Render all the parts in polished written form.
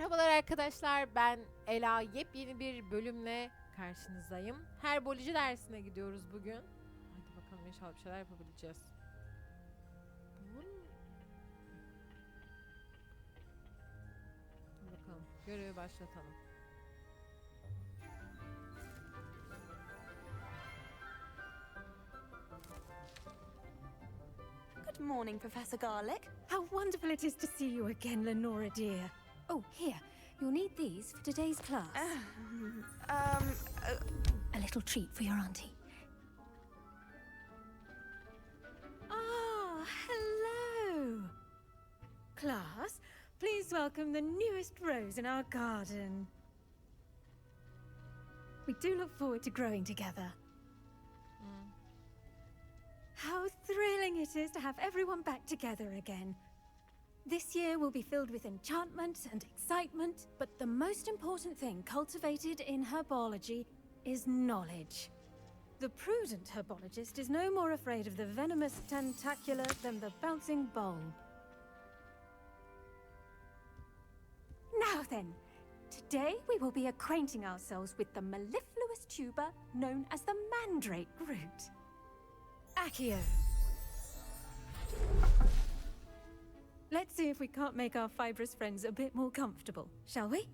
Merhabalar arkadaşlar, ben Ela. Yepyeni bir bölümle karşınızdayım. Herboloji dersine gidiyoruz bugün. Hadi bakalım, inşallah bir şeyler yapabileceğiz. Hadi bakalım, görevi başlatalım. Good morning, Professor Garlic. How wonderful it is to see you again, Lenora dear. Oh, here, you'll need these for today's class. A little treat for your auntie. Ah, hello. Class, please welcome the newest rose in our garden. We do look forward to growing together. How thrilling it is to have everyone back together again. This year will be filled with enchantment and excitement, but the most important thing cultivated in herbology is knowledge. The prudent herbologist is no more afraid of the venomous tentacula than the bouncing bulb. Now then, today we will be acquainting ourselves with the mellifluous tuber known as the mandrake root. Accio. Let's see if we can't make our fibrous friends a bit more comfortable, shall we?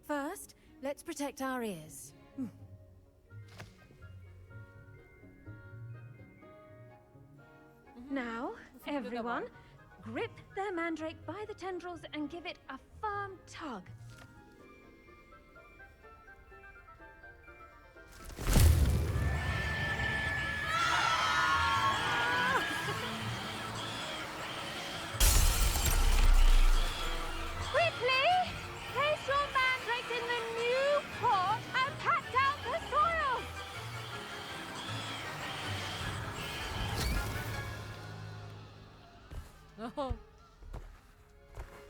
First, let's protect our ears. Now, everyone, grip their mandrake by the tendrils and give it a firm tug.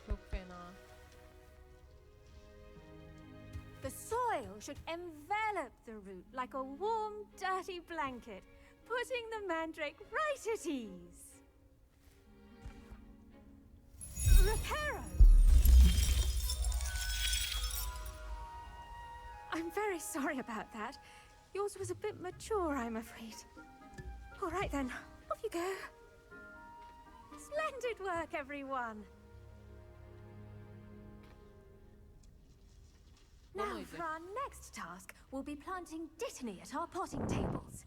Çok fena. The soil should envelop the root like a warm, dirty blanket, putting the mandrake right at ease. Reparo! I'm very sorry about that. Yours was a bit mature, I'm afraid. All right then, off you go. Splendid work, everyone! Now, for our next task, we'll be planting dittany at our potting tables.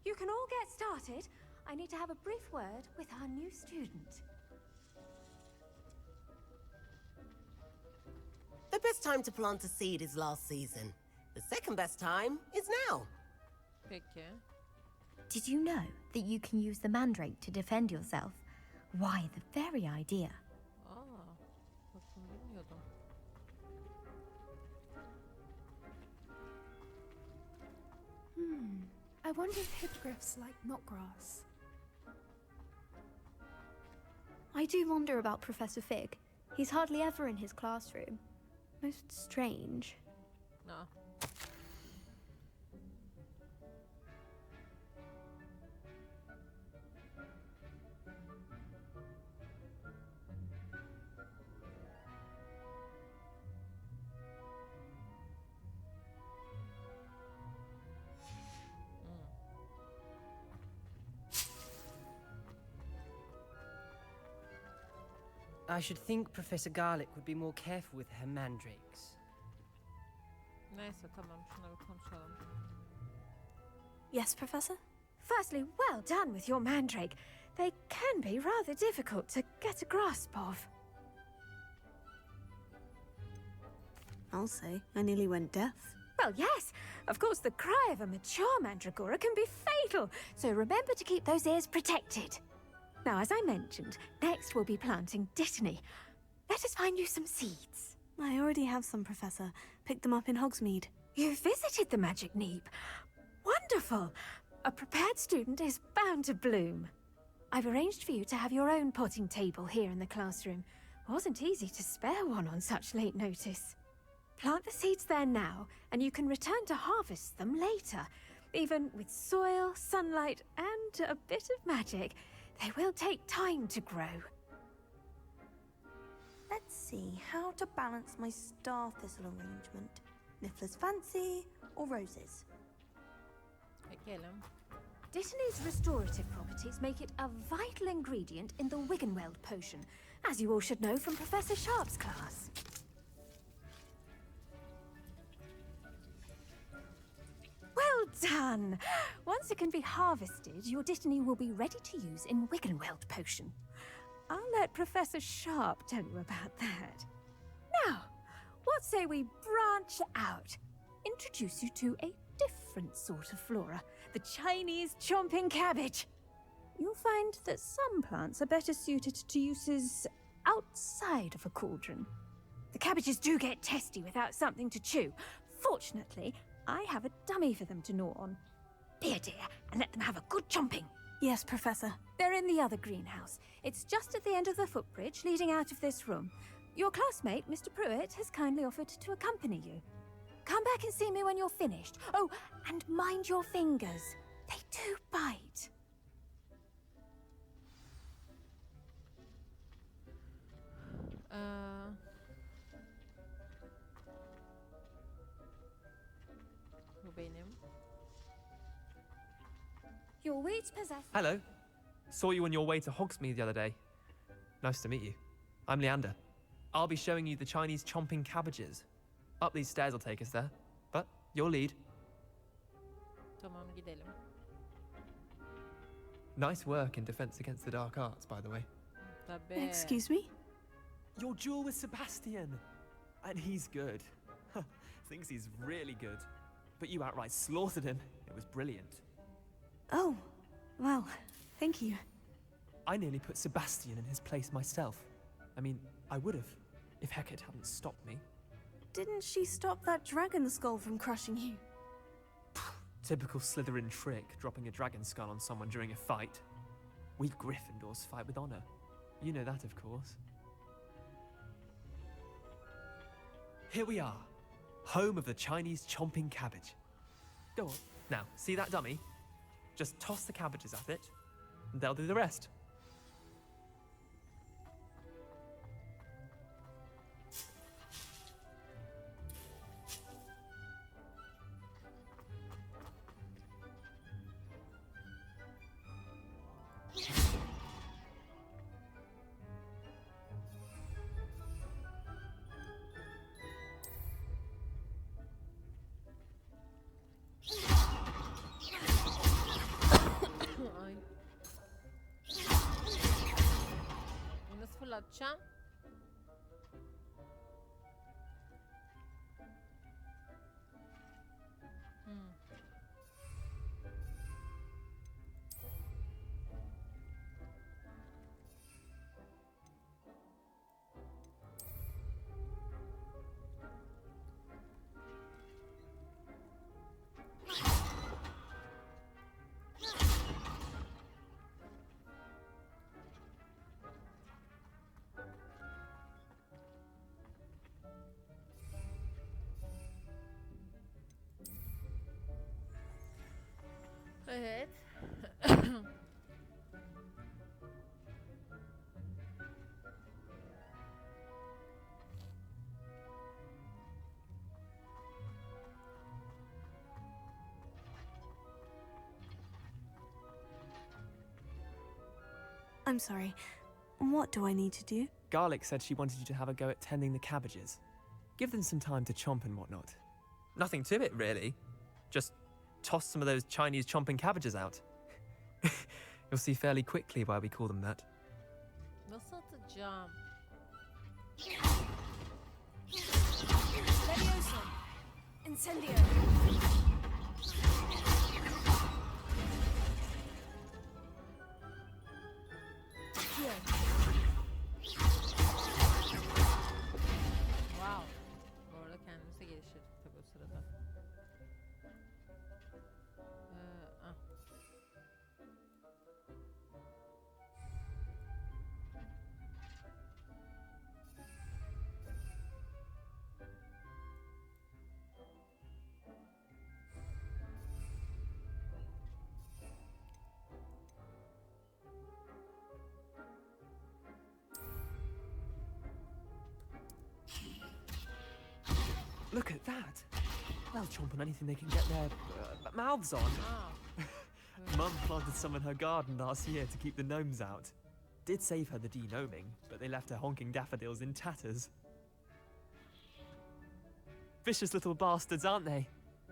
You can all get started. I need to have a brief word with our new student. The best time to plant a seed is last season. The second best time is now. Peki. Did you know that you can use the mandrake to defend yourself? Why, the very idea. Bakın bilmiyordum. I wonder if hippogriffs like knotgrass. I do wonder about Professor Fig. He's hardly ever in his classroom. Most strange. No. I should think Professor Garlic would be more careful with her mandrakes. Neyse, tamam, şuna bir konuşalım. Yes, Professor? Firstly, well done with your mandrake. They can be rather difficult to get a grasp of. I'll say, I nearly went deaf. Well, yes, of course the cry of a mature mandragora can be fatal, so remember to keep those ears protected. Now, as I mentioned, next we'll be planting dittany. Let us find you some seeds. I already have some, Professor. Picked them up in Hogsmeade. You visited the Magic Neep. Wonderful! A prepared student is bound to bloom. I've arranged for you to have your own potting table here in the classroom. Wasn't easy to spare one on such late notice. Plant the seeds there now, and you can return to harvest them later. Even with soil, sunlight, and a bit of magic, they will take time to grow. Let's see how to balance my star thistle arrangement. Niffler's fancy or roses? Ekelim. Dittany's restorative properties make it a vital ingredient in the Wiggenweld potion, as you all should know from Professor Sharp's class. Well done! Once it can be harvested, your Dittany will be ready to use in Wiggenweld potion. I'll let Professor Sharp tell you about that. Now, what say we branch out? Introduce you to a different sort of flora, the Chinese chomping cabbage. You'll find that some plants are better suited to uses outside of a cauldron. The cabbages do get testy without something to chew. Fortunately, I have a dummy for them to gnaw on. Here, dear, and let them have a good chomping. Yes, Professor. They're in the other greenhouse. It's just at the end of the footbridge leading out of this room. Your classmate, Mr. Pruitt, has kindly offered to accompany you. Come back and see me when you're finished. Oh, and mind your fingers. They do bite. Bu benim. Your weight possess. Hello. Saw you on your way to Hogsmeade the other day. Nice to meet you. I'm Leander. I'll be showing you the Chinese chomping cabbages. Up these stairs will take us there. But your lead. Tamam gidelim. Nice work in Defense Against the Dark Arts, by the way. Tabii. Excuse me? Your duel with Sebastian. And he's good. Thinks he's really good. But you outright slaughtered him. It was brilliant. Oh, well, thank you. I nearly put Sebastian in his place myself. I mean, I would have, if Hecate hadn't stopped me. Didn't she stop that dragon skull from crushing you? Typical Slytherin trick, dropping a dragon skull on someone during a fight. We Gryffindors fight with honor. You know that, of course. Here we are, home of the Chinese chomping cabbage. Go on. Now, see that dummy? Just toss the cabbages at it, and they'll do the rest. Ay. Bunu nasıl fırlatacağım? Evet. I'm sorry. What do I need to do? Garlic said she wanted you to have a go at tending the cabbages. Give them some time to chomp and whatnot. Nothing to it, really. Just toss some of those Chinese chomping cabbages out. You'll see fairly quickly why we call them that. Nasıl atacağım? Leviosa! Incendio! Wow. Bu arada kendimiz de geliştirdik tabii o sırada. Ah. Look at that. They'll chomp on anything they can get their mouths on. Aa. Mum planted some in her garden last year to keep the gnomes out. Did save her the de-gnoming, but they left her honking daffodils in tatters. Vicious little bastards, aren't they?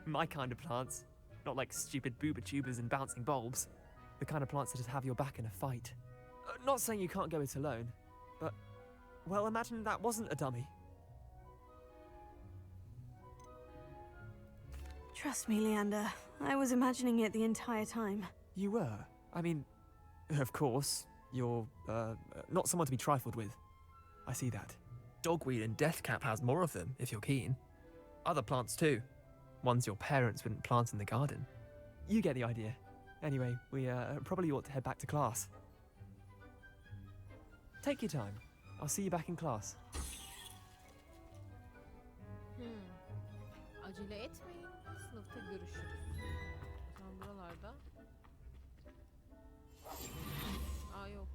My kind of plants. Not like stupid booba tubers and bouncing bulbs. The kind of plants that just have your back in a fight. Not saying you can't go it alone, but, well, imagine that wasn't a dummy. Trust me, Leander. I was imagining it the entire time. You were? I mean, of course, you're, not someone to be trifled with. I see that. Dogweed and deathcap has more of them, if you're keen. Other plants too. Ones your parents wouldn't plant in the garden. You get the idea. Anyway, we probably ought to head back to class. Take your time. I'll see you back in class. Acele etmeyin. Sınıfta görüşürüz. O zaman buralarda. Aa yok.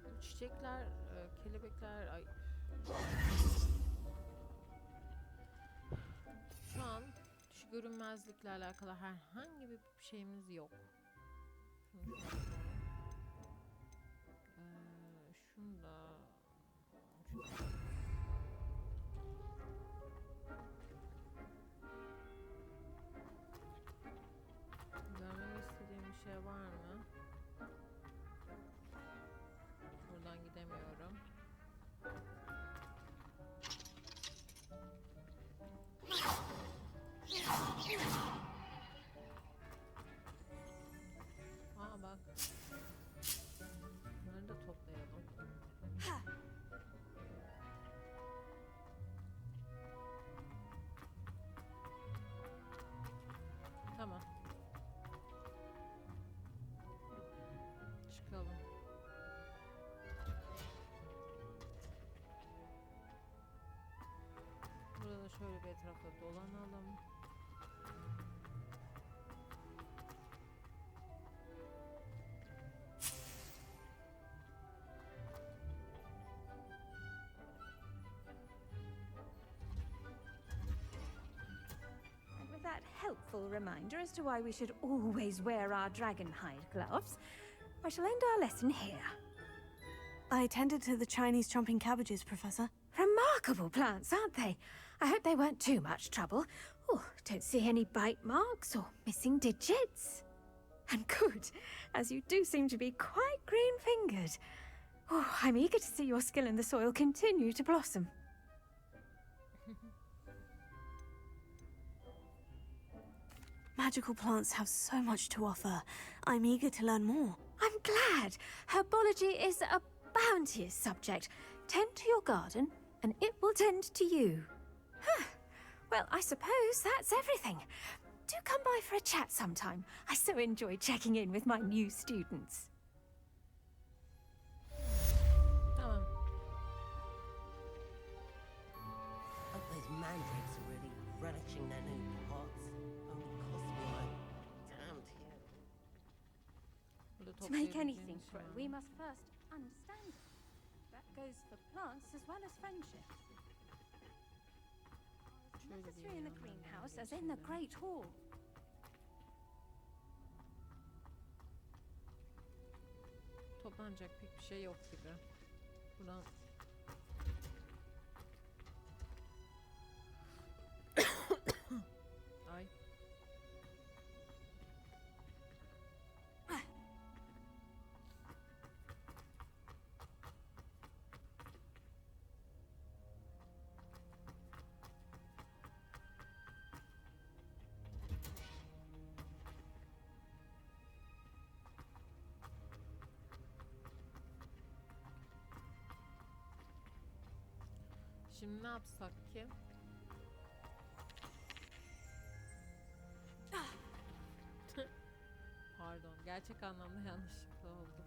Bu çiçekler, kelebekler... Ay. Şu an dış görünmezlikle alakalı herhangi bir şeyimiz yok. Şunu da... Görmek istediğim bir şey var mı? Buradan gidemiyorum. Aa bak. Bunları da toplayalım. Tamam. Çıkalım. Burada şöyle bir etrafta dolanalım. And with that helpful reminder as to why we should always wear our dragon hide gloves, I shall end our lesson here. I attended to the Chinese chomping cabbages, Professor. Remarkable plants, aren't they? I hope they weren't too much trouble. Oh, don't see any bite marks or missing digits. And good, as you do seem to be quite green-fingered. Oh, I'm eager to see your skill in the soil continue to blossom. Magical plants have so much to offer. I'm eager to learn more. I'm glad. Herbology is a bounteous subject. Tend to your garden, and it will tend to you. Huh. Well, I suppose that's everything. Do come by for a chat sometime. I so enjoy checking in with my new students. Tamam. Hope those mandrakes are really relishing their new pots. Only cost me like damn tear. Burada To make toplayabileceğimiz anything şey grow, var we mı? must first understand it. That goes for plants as well as friendships. Şöyle bir Necessary in the yandan greenhouse as gidelim in the şimdi. Great Hall. Toplanacak pek bir şey yok gibi. Buradan ay. Şimdi ne yapsak ki? Pardon, gerçek anlamda yanlışlıkla oldu.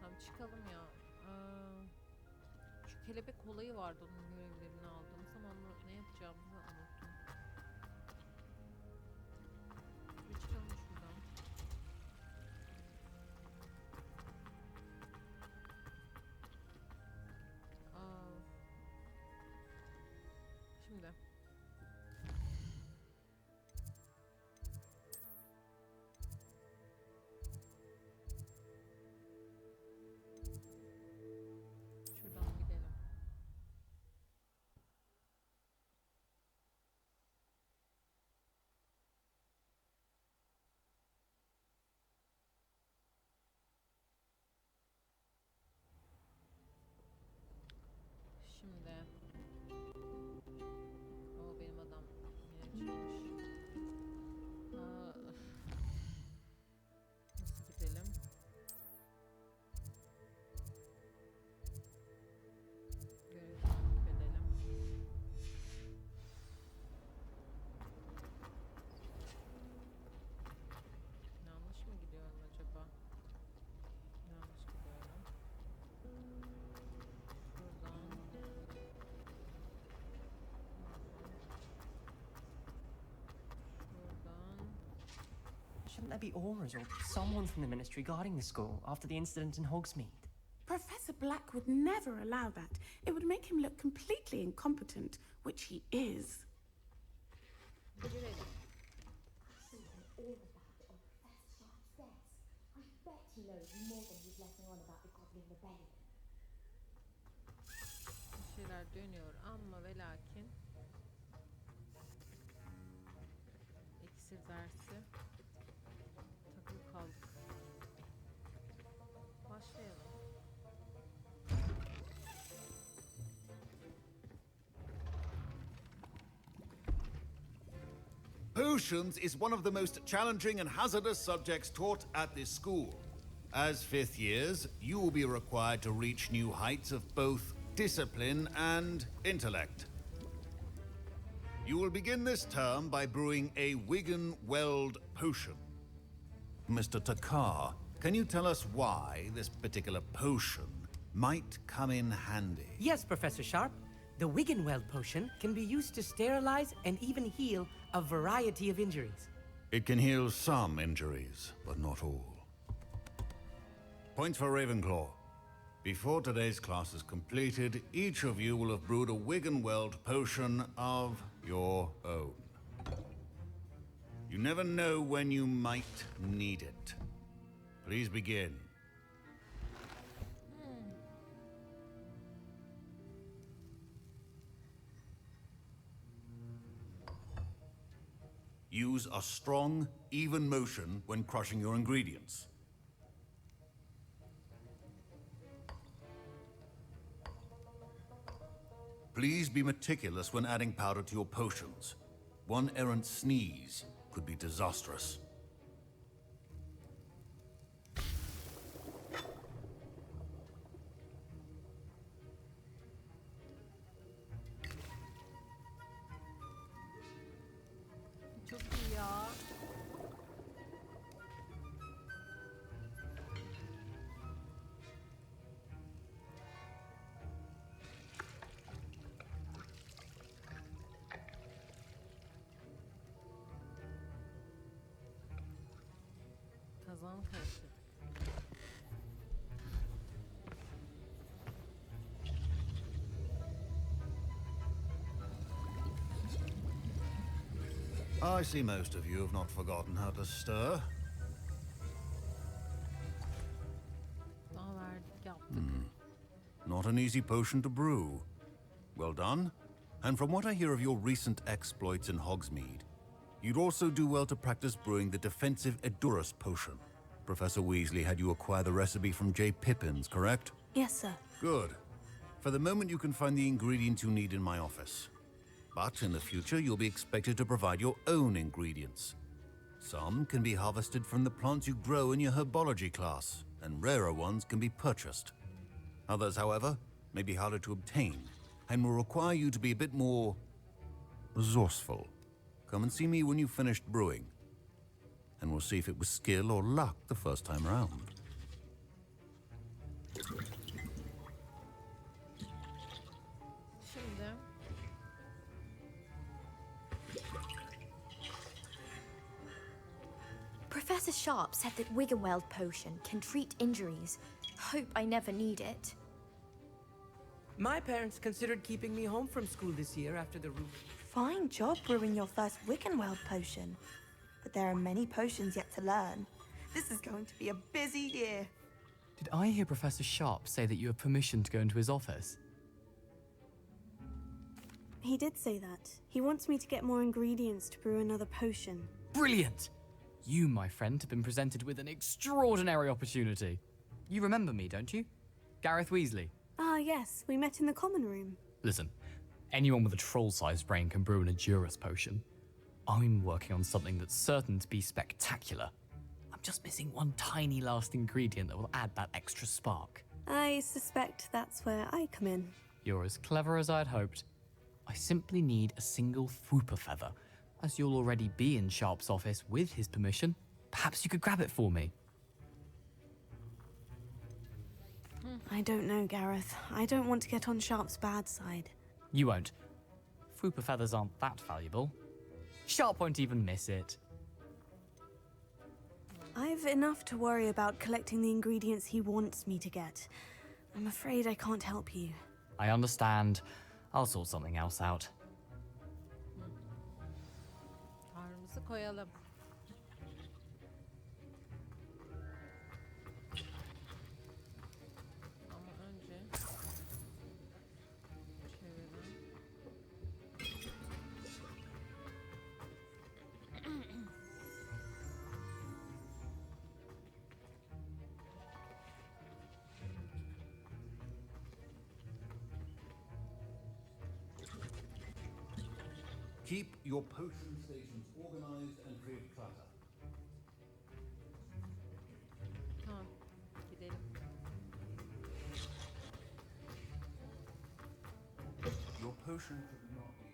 Tamam çıkalım ya. Şu kelebek olayı vardı, onun görevlerini aldığımız ama onu ne yapacağımızı unuttum. Bir çıkalım şuradan. Shouldn't there be auras or someone from the ministry guarding the school after the incident in Hogsmeade? Professor Black would never allow that. It would make him look completely incompetent, which he is. Bir şeyler dönüyor ama ve lakin iksir dersi takılı kaldık. Başlayalım. Potions is one of the most challenging and hazardous subjects taught at this school. As fifth years, you will be required to reach new heights of both discipline and intellect. You will begin this term by brewing a Wigan-Weld potion. Mr. Takar, can you tell us why this particular potion might come in handy? Yes, Professor Sharp. The Wiggenweld potion can be used to sterilize and even heal a variety of injuries. It can heal some injuries, but not all. Points for Ravenclaw. Before today's class is completed, each of you will have brewed a Wiggenweld potion of your own. You never know when you might need it. Please begin. Use a strong, even motion when crushing your ingredients. Please be meticulous when adding powder to your potions. One errant sneeze could be disastrous. Çok iyi ya. Kazan karıştırdık. I see most of you have not forgotten how to stir. Daha verdik yaptık. Not an easy potion to brew. Well done. And from what I hear of your recent exploits in Hogsmeade, you'd also do well to practice brewing the defensive Edurus potion. Professor Weasley had you acquire the recipe from J. Pippin's, correct? Yes, sir. Good. For the moment, you can find the ingredients you need in my office. But in the future, you'll be expected to provide your own ingredients. Some can be harvested from the plants you grow in your herbology class, and rarer ones can be purchased. Others, however, may be harder to obtain, and will require you to be a bit more resourceful. Come and see me when you've finished brewing, and we'll see if it was skill or luck the first time round. Şimdi Professor Sharp said that Wiggenweld potion can treat injuries. Hope I never need it. My parents considered keeping me home from school this year after the roof. Fine job brewing your first Wiccanweld potion. But there are many potions yet to learn. This is going to be a busy year. Did I hear Professor Sharp say that you have permission to go into his office? He did say that. He wants me to get more ingredients to brew another potion. Brilliant! You, my friend, have been presented with an extraordinary opportunity. You remember me, don't you? Gareth Weasley. Ah, yes, we met in the common room. Listen, anyone with a troll-sized brain can brew an Edurus potion. I'm working on something that's certain to be spectacular. I'm just missing one tiny last ingredient that will add that extra spark. I suspect that's where I come in. You're as clever as I'd hoped. I simply need a single Fwooper feather. As you'll already be in Sharp's office with his permission, perhaps you could grab it for me. I don't know, Gareth. I don't want to get on Sharp's bad side. You won't. Fwooper feathers aren't that valuable. Sharp won't even miss it. I've enough to worry about collecting the ingredients he wants me to get. I'm afraid I can't help you. I understand. I'll sort something else out. Ağrımızı koyalım. Ama önce çevirelim. Keep your potion stations organized and free of clutter. Tamam. Gidelim. Your potion should not be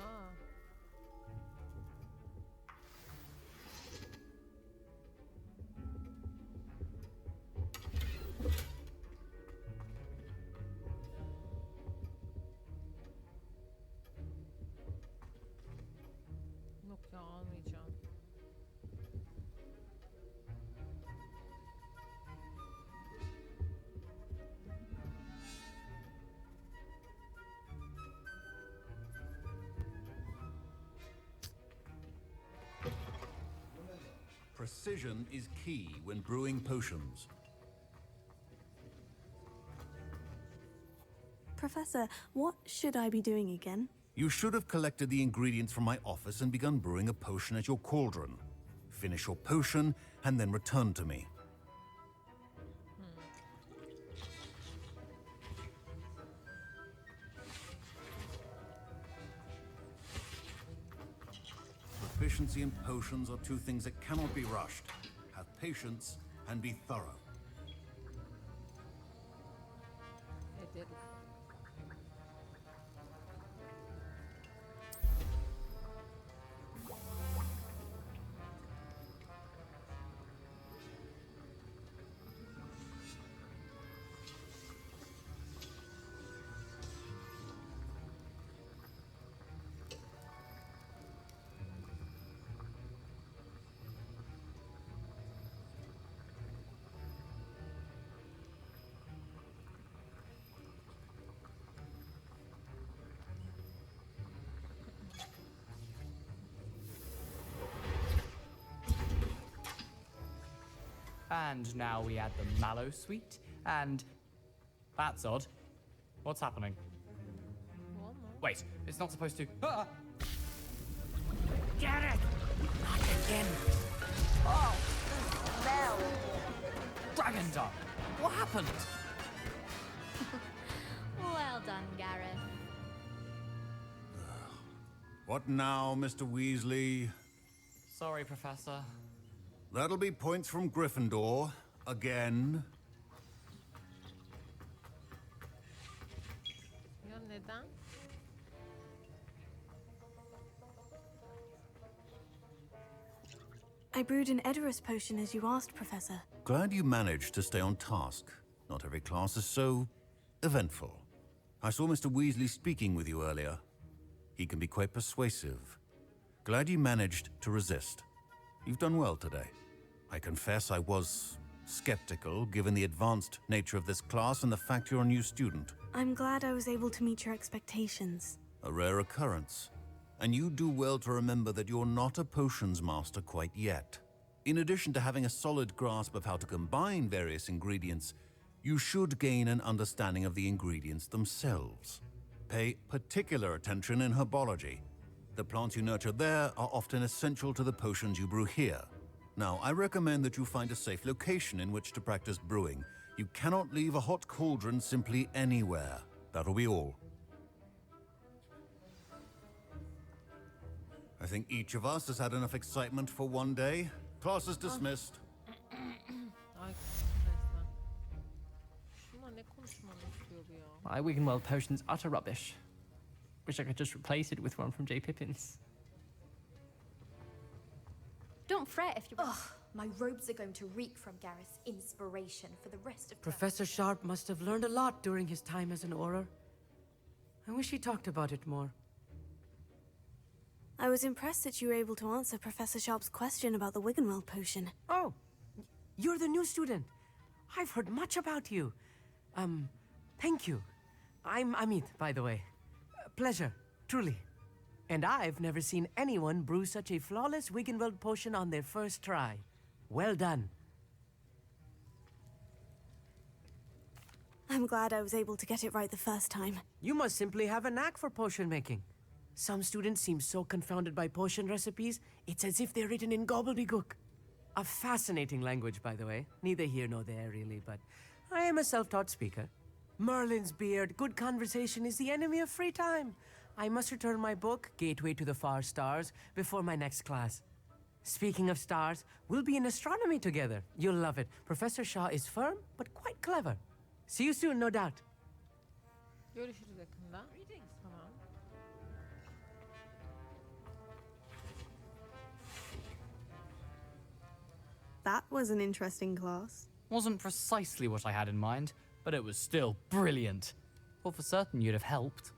Aa. Yok ya, almayacağım. Precision is key when brewing potions. Professor, what should I be doing again? You should have collected the ingredients from my office and begun brewing a potion at your cauldron. Finish your potion and then return to me. Proficiency and potions are two things that cannot be rushed. Have patience and be thorough. Ederim. And now we add the mallow sweet, and... That's odd. What's happening? Wait, it's not supposed to... Ah! Get it! Not again. Oh! No! Dragon Duck! What happened? Well done, Gareth. What now, Mr. Weasley? Sorry, Professor. That'll be points from Gryffindor. Again. Ya neden? I brewed an Edorus potion as you asked, Professor. Glad you managed to stay on task. Not every class is so eventful. I saw Mr. Weasley speaking with you earlier. He can be quite persuasive. Glad you managed to resist. You've done well today. I confess I was skeptical, given the advanced nature of this class and the fact you're a new student. I'm glad I was able to meet your expectations. A rare occurrence. And you do well to remember that you're not a potions master quite yet. In addition to having a solid grasp of how to combine various ingredients, you should gain an understanding of the ingredients themselves. Pay particular attention in herbology. The plants you nurture there are often essential to the potions you brew here. Now, I recommend that you find a safe location in which to practice brewing. You cannot leave a hot cauldron simply anywhere. That'll be all. I think each of us has had enough excitement for one day. Class is dismissed. Ay resmen. Şuna ne konuşmamı istiyor bu ya? My Wiggenweld potion's utter rubbish. Wish I could just replace it with one from J. Pippin's. Don't fret if you're... Ugh, my robes are going to reek from Gareth's inspiration for the rest of term. Professor Sharp must have learned a lot during his time as an Auror. I wish he talked about it more. I was impressed that you were able to answer Professor Sharp's question about the Wiggenweld potion. Oh, you're the new student. I've heard much about you. Thank you. I'm Amit, by the way. Pleasure, truly. And I've never seen anyone brew such a flawless Wiggenweld potion on their first try. Well done. I'm glad I was able to get it right the first time. You must simply have a knack for potion making. Some students seem so confounded by potion recipes, it's as if they're written in gobbledygook. A fascinating language, by the way. Neither here nor there, really, but I am a self-taught speaker. Merlin's beard, good conversation is the enemy of free time. I must return my book, Gateway to the Far Stars, before my next class. Speaking of stars, we'll be in astronomy together. You'll love it. Professor Shah is firm, but quite clever. See you soon, no doubt. Görüşürüz yakında. Tamam. That was an interesting class. Wasn't precisely what I had in mind, but it was still brilliant. Well, for certain you'd have helped.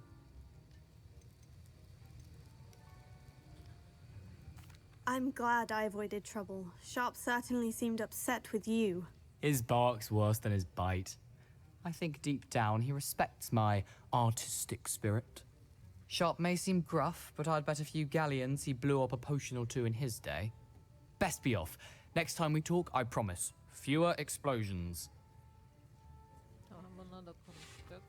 I'm glad I avoided trouble. Sharp certainly seemed upset with you. His bark's worse than his bite. I think deep down he respects my artistic spirit. Sharp may seem gruff, but I'd bet a few galleons he blew up a potion or two in his day. Best be off. Next time we talk, I promise, fewer explosions. Tamam, bununla da konuştuk.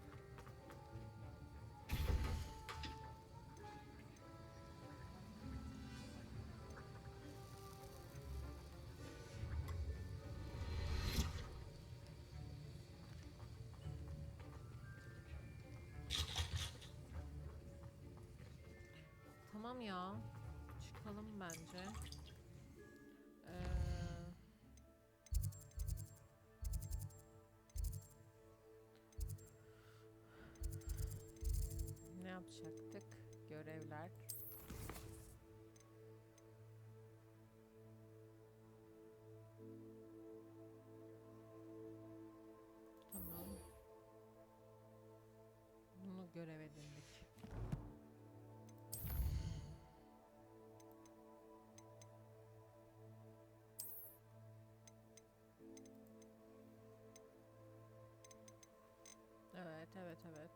Tamam ya. Çıkalım bence. Ne yapacaktık? Görevler. Tamam. Bunu görev edindik. Evet, evet, evet.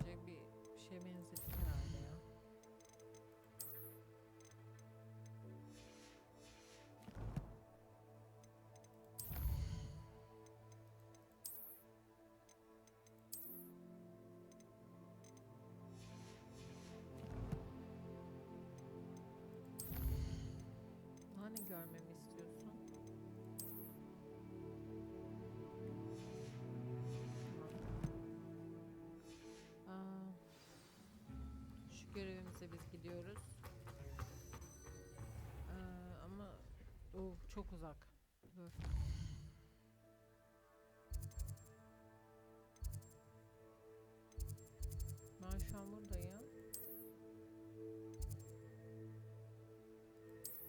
İyice bir şeye benzedik herhalde ya. Hani görmemi istiyorsun? Tamam. Şu görevimize biz gidiyoruz. Ama çok uzak. Dur. Ben şu an buradayım.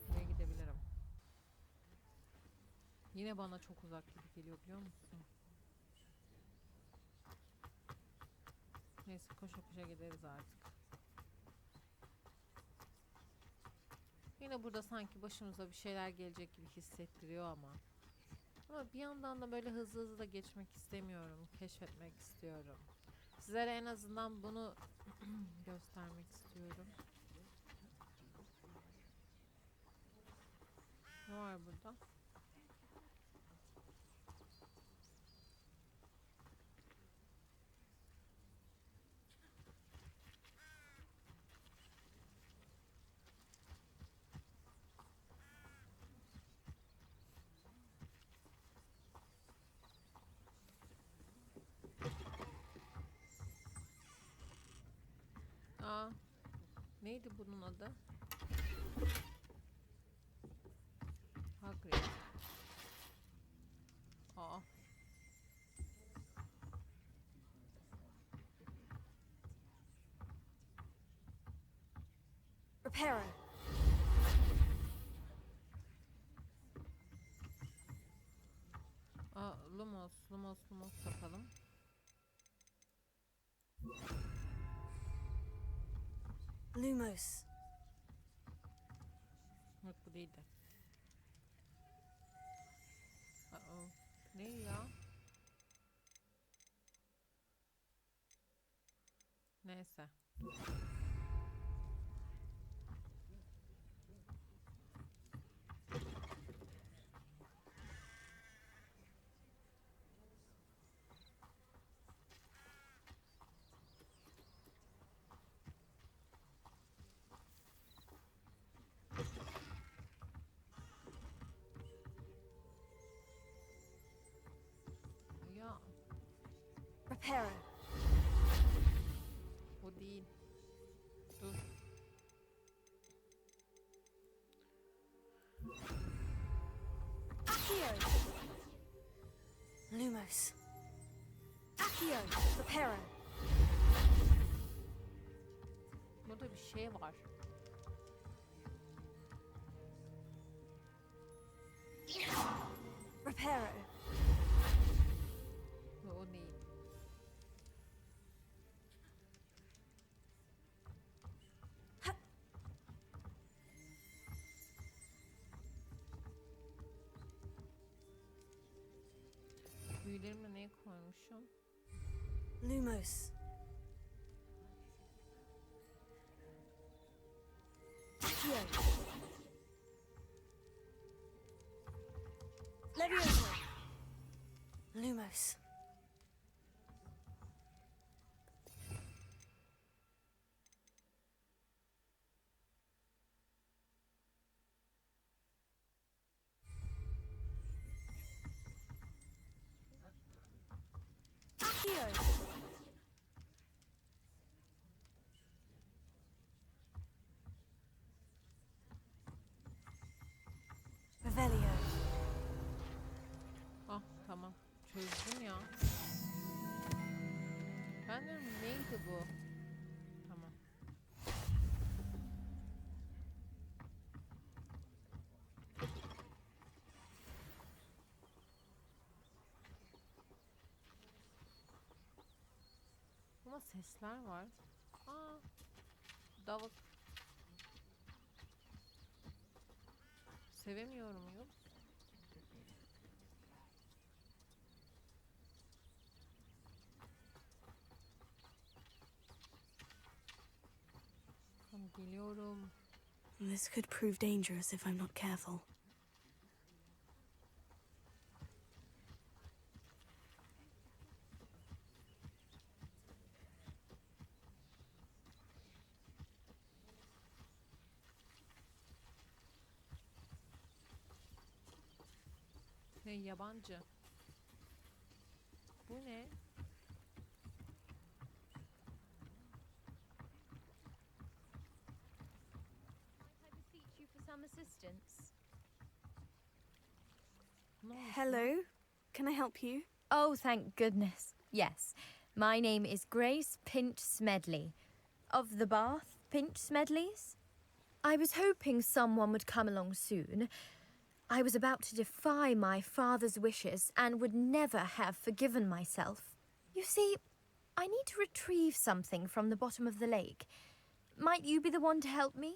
Buraya gidebilirim. Yine bana çok uzak gibi geliyor, biliyor musun? Neyse, koşa koşa gideriz artık. Yine burada sanki başımıza bir şeyler gelecek gibi hissettiriyor ama. Ama bir yandan da böyle hızlı hızlı da geçmek istemiyorum. Keşfetmek istiyorum. Sizlere en azından bunu göstermek istiyorum. Ne var burada? Neydi bunun adı? Hagrid. Aa. Reparo. Aa, Lumos bakalım. Lumos. Yok bu değildi. Aa, ne ya? Neyse. Ya Reparo. bu değil. Dur. Accio. Lumos. Accio. Reparo. Burada bir şey var. Reparo. Ve o değil. Büyülerimle neyi koymuşum? Lumos. Accio. Levioso. Lumos. Accio. Revelio. Ah tamam. Çözdüm ya. Ben diyorum neydi bu? Tamam. Ama sesler var. Aa. Davul. Sevemiyorum yok. Tamam, geliyorum. This could prove dangerous if I'm not careful. Hey yabancı. Bu ne? I beseech you for some assistance. Ne olmuş? Hello. Can I help you? Oh, thank goodness. Yes. My name is Grace Pinch Smedley. Of the Bath Pinch Smedleys. I was hoping someone would come along soon. I was about to defy my father's wishes and would never have forgiven myself. You see, I need to retrieve something from the bottom of the lake. Might you be the one to help me?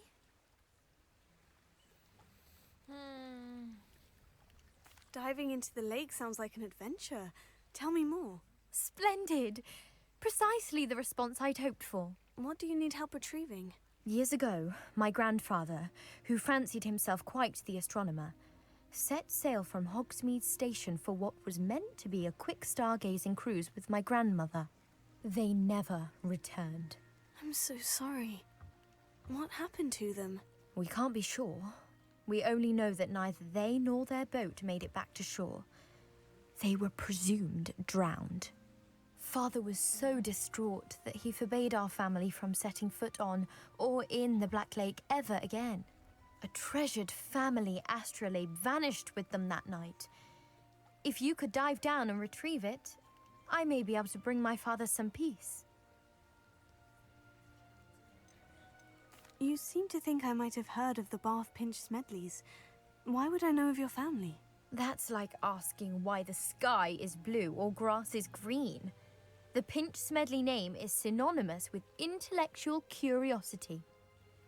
Diving into the lake sounds like an adventure. Tell me more. Splendid! Precisely the response I'd hoped for. What do you need help retrieving? Years ago, my grandfather, who fancied himself quite the astronomer, set sail from Hogsmeade Station for what was meant to be a quick stargazing cruise with my grandmother. They never returned. I'm so sorry. What happened to them? We can't be sure. We only know that neither they nor their boat made it back to shore. They were presumed drowned. Father was so distraught that he forbade our family from setting foot on or in the Black Lake ever again. A treasured family astrolabe vanished with them that night. If you could dive down and retrieve it, I may be able to bring my father some peace. You seem to think I might have heard of the Bath Pinch Smedleys. Why would I know of your family? That's like asking why the sky is blue or grass is green. The Pinch Smedley name is synonymous with intellectual curiosity.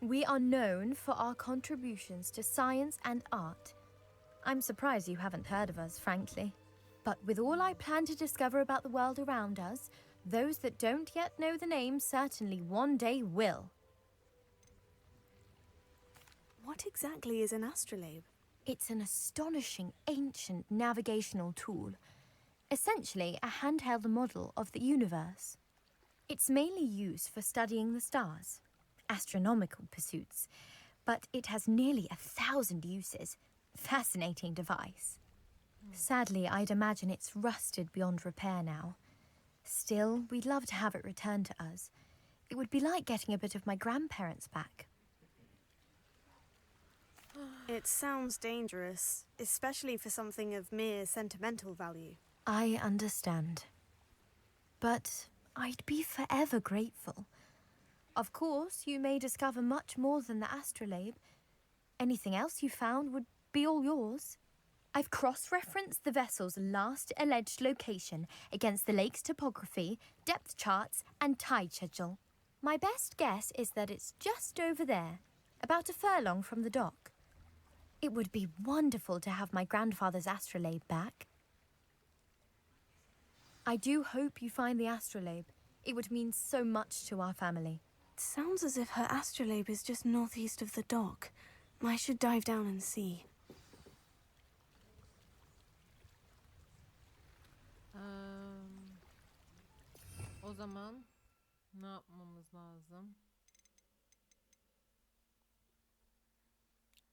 We are known for our contributions to science and art. I'm surprised you haven't heard of us, frankly. But with all I plan to discover about the world around us, those that don't yet know the name certainly one day will. What exactly is an astrolabe? It's an astonishing ancient navigational tool. Essentially a handheld model of the universe. It's mainly used for studying the stars, astronomical pursuits, but it has nearly 1,000 uses. Fascinating device. Sadly, I'd imagine it's rusted beyond repair now. Still, we'd love to have it returned to us. It would be like getting a bit of my grandparents back. It sounds dangerous, especially for something of mere sentimental value. I understand. But I'd be forever grateful. Of course, you may discover much more than the astrolabe. Anything else you found would be all yours. I've cross-referenced the vessel's last alleged location against the lake's topography, depth charts, and tide schedule. My best guess is that it's just over there, about a furlong from the dock. It would be wonderful to have my grandfather's astrolabe back. I do hope you find the astrolabe. It would mean so much to our family. It sounds as if her astrolabe is just northeast of the dock. I should dive down and see. O zaman ne yapmamız lazım?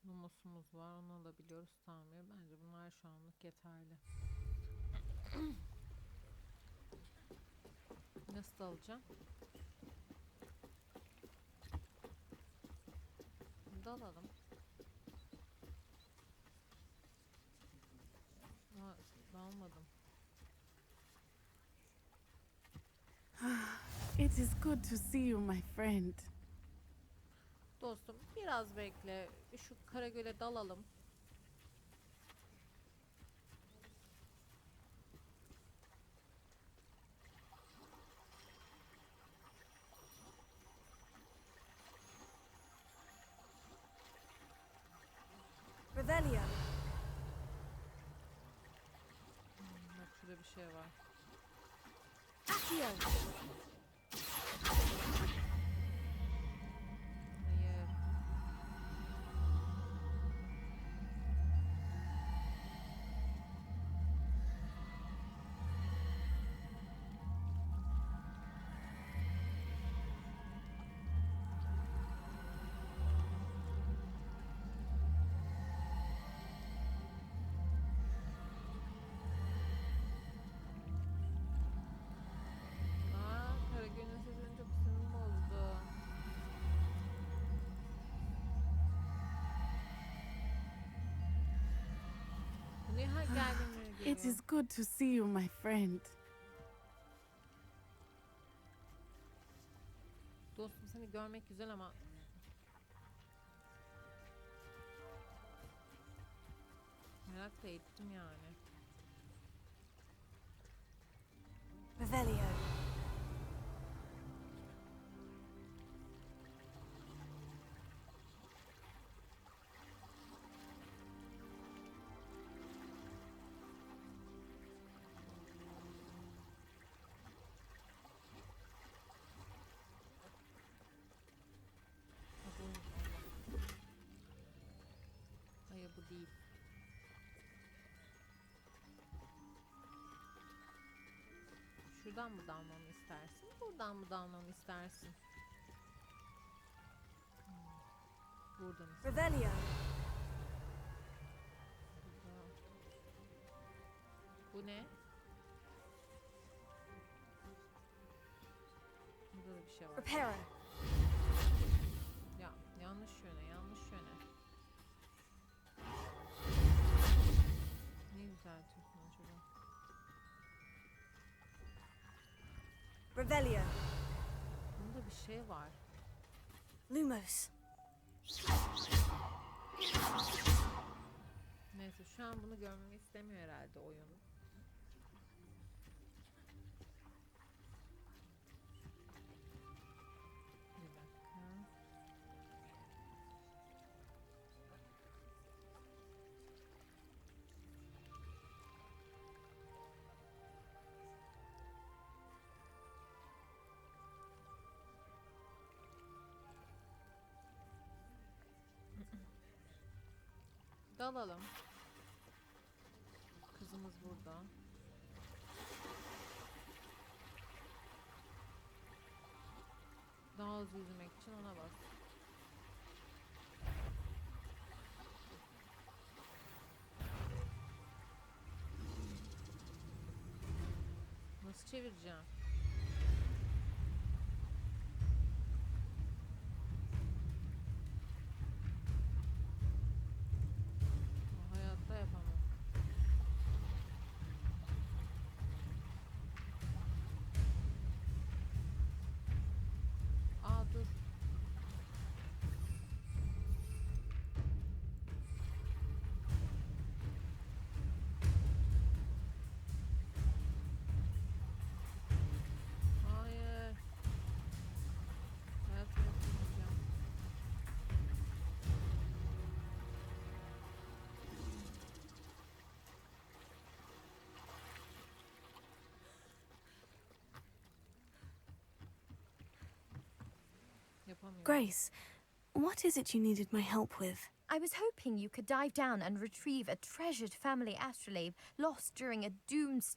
Lumosumuz var, onu alabiliyoruz, tamir. Bence bunlar şu anlık yeterli. Nasıl alacağım? Dalalım. Ama dalmadım. It is good to see you, my friend. Dostum biraz bekle. Şu Karagöl'e dalalım. Revelio. Bak şurada bir şey var. Accio. Hayır. Karagöl'ün sesini çok sinirim bozdu. Bu niye her geldiğimleri geliyor? It is good to see you, my friend. Dostum seni görmek güzel ama merak da ettim yani. Revelio. Ha, buymuş Allah. Hayır bu değil. Şuradan mı dalmamı istersin? Buradan mı dalmamı istersin? Buradan istersin. Revelio. Bu ne? Burada da bir şey var. Reparo. Ya yanlış yöne, yanlış yöne. Ne güzel Türk'ün acaba. Revelio. Bunda bir şey var. Lumos. Neyse şu an bunu görmemi istemiyor herhalde oyun. Bir dakika. Dalalım. Kızımız burada. Daha hızlı yüzmek için ona bas. Nasıl çevireceğim? Hayatta yapamam. Aa dur. Hayır. Hayatta yapamayacağım. Yapamıyorum. Grace, what is it you needed my help with? I was hoping you could dive down and retrieve a treasured family astrolabe lost during a doomsday